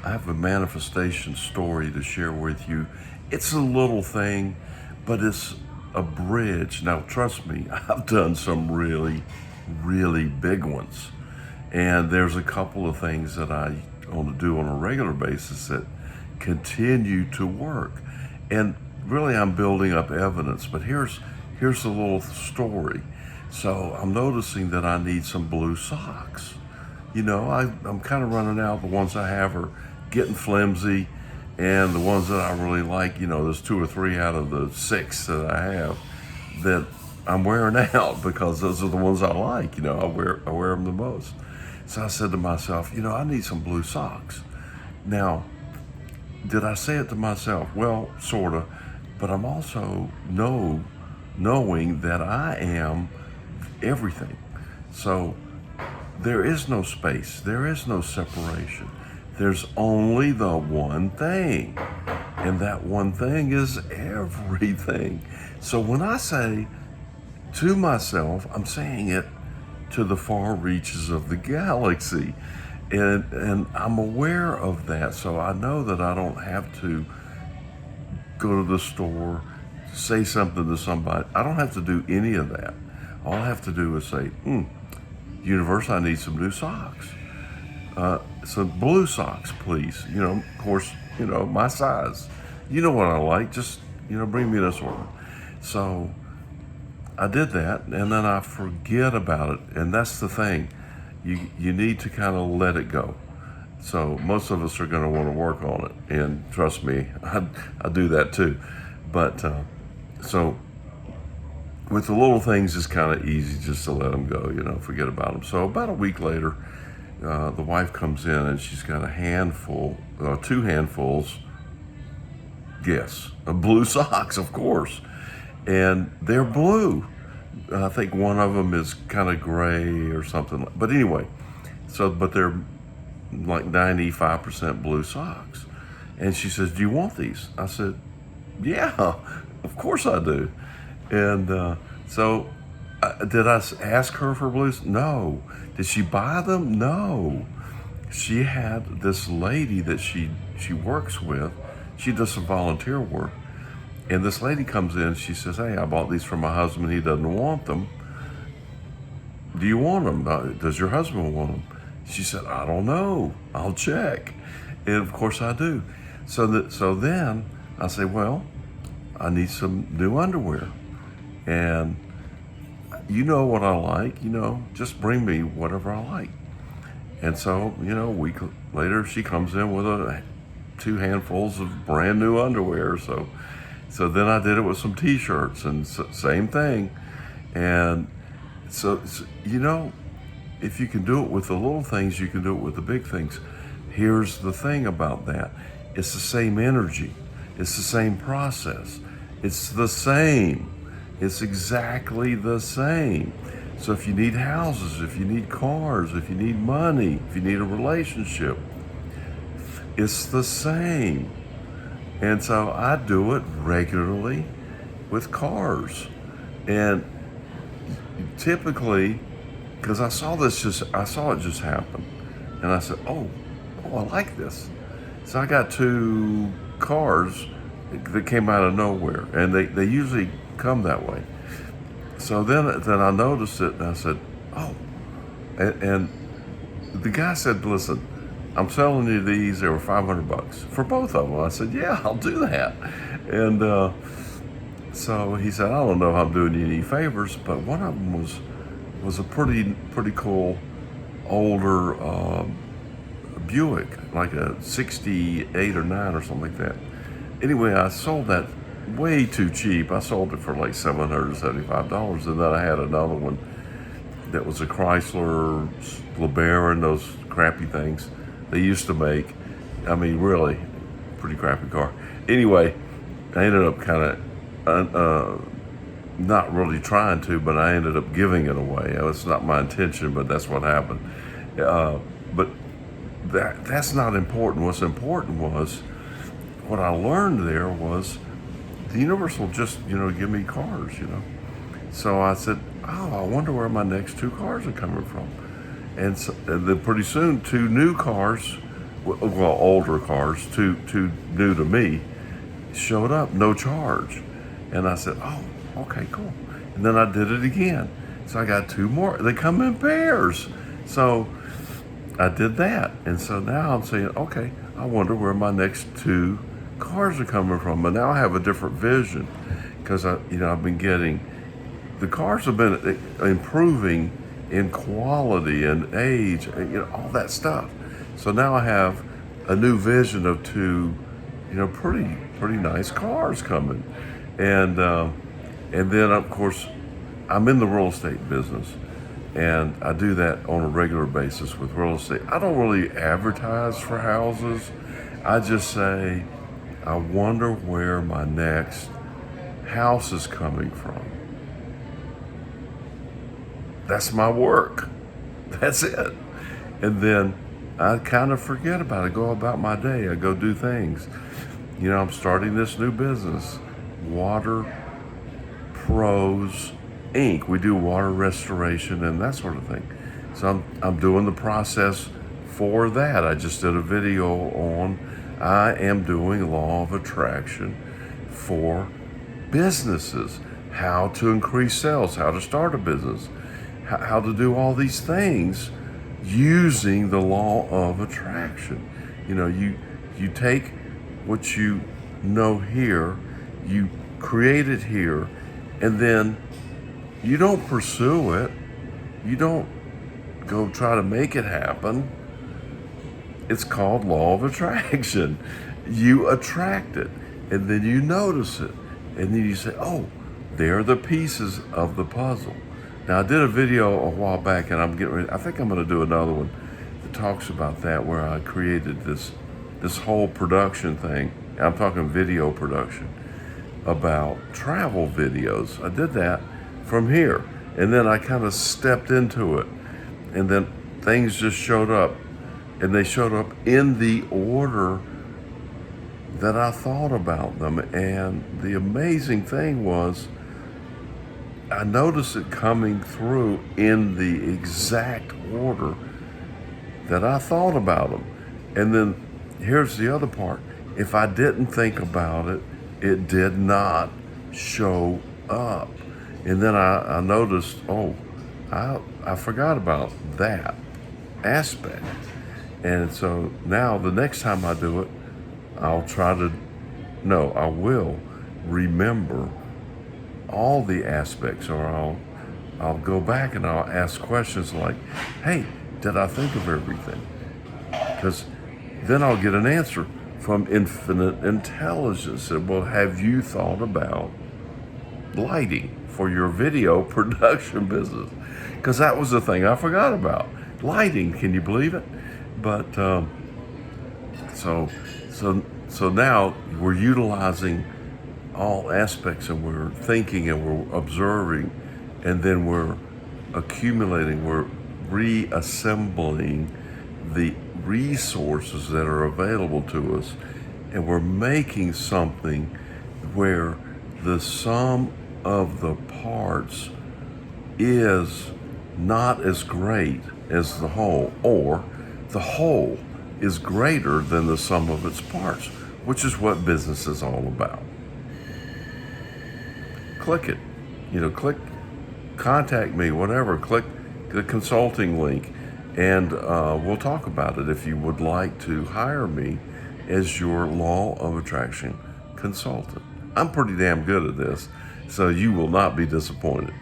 I have a manifestation story to share with you. It's a little thing, but it's a bridge. Now, trust me, I've done some really, really big ones. And there's a couple of things that I want to do on a regular basis that continue to work. And really, I'm building up evidence, but here's a little story. So I'm noticing that I need some blue socks. I'm kind of running out. The ones I have are getting flimsy, and the ones that I really like, there's two or three out of the six that I have that I'm wearing out because those are the ones I like. I wear them the most. So I said to myself, I need some blue socks. Now, did I say it to myself? Well, sort of, but I'm also knowing that I am everything. So there is no space. There is no separation. There's only the one thing. And that one thing is everything. So when I say to myself, I'm saying it to the far reaches of the galaxy. And I'm aware of that. So I know that I don't have to go to the store, say something to somebody. I don't have to do any of that. All I have to do is say, universe, I need some new socks. Some blue socks, please. Of course, my size. You know what I like. Just, bring me this one. So I did that, and then I forget about it. And that's the thing. You need to kind of let it go. So most of us are going to want to work on it. And trust me, I do that too. But so with the little things, it's kind of easy just to let them go, forget about them. So about a week later, the wife comes in and she's got a handful, two handfuls, yes, of blue socks, of course. And they're blue. I think one of them is kind of gray or something. But anyway, but they're like 95% blue socks. And she says, do you want these? I said, yeah, of course I do. And so did I ask her for blues? No. Did she buy them? No. She had this lady that she works with. She does some volunteer work. And this lady comes in, she says, hey, I bought these for my husband. He doesn't want them. Do you want them? Does your husband want them? She said, I don't know. I'll check. And of course I do. So then I say, well, I need some new underwear. And you know what I like, just bring me whatever I like. And so, a week later, she comes in with two handfuls of brand new underwear. So then I did it with some t-shirts and same thing. And so, if you can do it with the little things, you can do it with the big things. Here's the thing about that. It's the same energy. It's the same process. It's the same. It's exactly the same. So if you need houses, if you need cars, if you need money, if you need a relationship, it's the same. And so I do it regularly with cars. And typically, because I saw it just happen. And I said, oh, I like this. So I got two cars that came out of nowhere. And they usually come that way. So then I noticed it and I said, oh, and the guy said, listen, I'm selling you these. They were $500 for both of them. I said, yeah, I'll do that. And so he said, I don't know if I'm doing you any favors, but one of them was a pretty cool older Buick, like a 68 or 9 or something like that. Anyway, I sold that way too cheap. I sold it for like $775, and then I had another one that was a Chrysler LeBaron, those crappy things they used to make. I mean, really, pretty crappy car. Anyway, I ended up kind of not really trying to, but I ended up giving it away. It's not my intention, but that's what happened. But that's not important. What's important was what I learned there was the universe will just, give me cars, So I said, oh, I wonder where my next two cars are coming from. And then pretty soon, two new cars well, older cars, too new to me, showed up, no charge. And I said, oh, okay, cool. And then I did it again. So I got two more. They come in pairs. So I did that. And so now I'm saying, okay, I wonder where my next two cars are coming from. And now I have a different vision because I've been getting, the cars have been improving in quality and age, all that stuff. So now I have a new vision of two, pretty nice cars coming. And then of course, I'm in the real estate business, and I do that on a regular basis with real estate. I don't really advertise for houses. I just say, I wonder where my next house is coming from. That's my work. That's it. And then I kind of forget about it, go about my day. I go do things. I'm starting this new business, Water Pros Inc. We do water restoration and that sort of thing. So I'm doing the process for that. I just did a video on, I am doing law of attraction for businesses, how to increase sales, how to start a business, how to do all these things using the law of attraction. You take what you know here, you create it here, and then you don't pursue it. You don't go try to make it happen. It's called law of attraction. You attract it, and then you notice it, and then you say, oh, they're the pieces of the puzzle. Now, I did a video a while back, and I think I'm going to do another one that talks about that, where I created this whole production thing. I'm talking video production about travel videos. I did that from here, and then I kind of stepped into it, and then things just showed up, and they showed up in the order that I thought about them. And the amazing thing was, I noticed it coming through in the exact order that I thought about them. And then here's the other part. If I didn't think about it, it did not show up. And then I noticed, I forgot about that aspect. And so now the next time I do it, I will remember all the aspects, or I'll go back and I'll ask questions like, hey, did I think of everything? Because then I'll get an answer from infinite intelligence. Well, have you thought about lighting for your video production business? Because that was the thing I forgot about. Lighting, can you believe it? But so now we're utilizing all aspects, and we're thinking, and we're observing, and then we're accumulating, we're reassembling the resources that are available to us, and we're making something where the sum of the parts is not as great as the whole, or the whole is greater than the sum of its parts, which is what business is all about. Click it, click contact me, whatever, click the consulting link, and we'll talk about it if you would like to hire me as your law of attraction consultant. I'm pretty damn good at this, so you will not be disappointed.